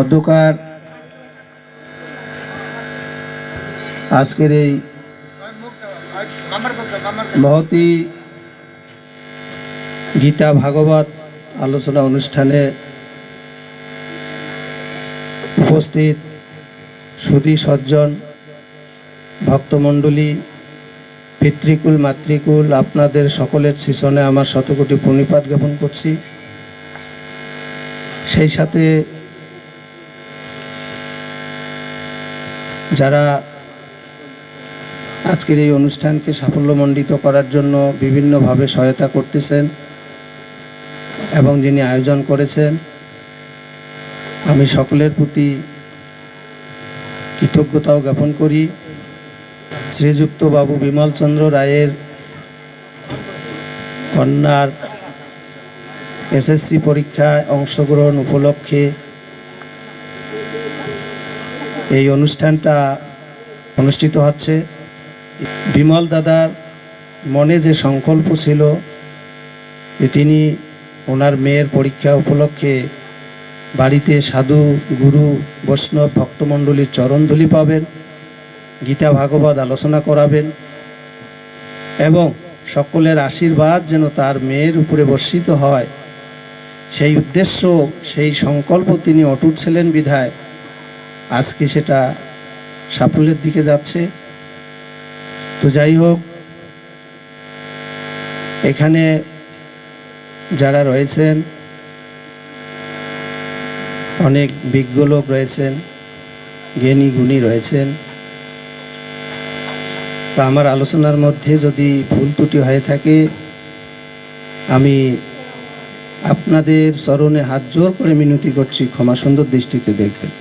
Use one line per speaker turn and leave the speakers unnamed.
মধ্যকার আজকের এই মহতী গীতা ভাগবত আলোচনা অনুষ্ঠানে উপস্থিত সুধী সজ্জন ভক্তমণ্ডলী পিতৃকুল মাতৃকুল আপনাদের সকলের শিশনে আমার শতকোটি প্রণিপাত জ্ঞাপন করছি। সেই সাথে যারা আজকের এই অনুষ্ঠানকে সাফল্যমণ্ডিত করার জন্য বিভিন্নভাবে সহায়তা করতেছেন এবং যিনি আয়োজন করেছেন, আমি সকলের প্রতি কৃতজ্ঞতাও জ্ঞাপন করি। শ্রীযুক্ত বাবু বিমল চন্দ্র রায়ের কন্যার এসএসসি পরীক্ষায় অংশগ্রহণ উপলক্ষে এই অনুষ্ঠানটা অনুষ্ঠিত হচ্ছে। বিমল দাদার মনে যে সংকল্প ছিল যে তিনি ওনার মেয়ের পরীক্ষা উপলক্ষে বাড়িতে সাধু গুরু বৈষ্ণব ভক্তমণ্ডলীর চরণধূলি পাবেন, গীতা ভাগবত আলোচনা করাবেন এবং সকলের আশীর্বাদ যেন তার মেয়ের উপরে বর্ষিত হয়, সেই উদ্দেশ্য সেই সংকল্প তিনি অটুট ছিলেন বিধায় আজকে সেটা সাফল্যের দিকে যাচ্ছে। তো যাই হোক, এখানে যারা রয়েছেন অনেক বিজ্ঞ লোক রয়েছেন, জ্ঞানী গুণী রয়েছেন। তো আমার আলোচনার মধ্যে যদি ভুল ত্রুটি হয়ে থাকে আমি আপনাদের চরণে হাত জোর করে মিনতি করছি, ক্ষমা সুন্দর দৃষ্টিতে দেখবেন।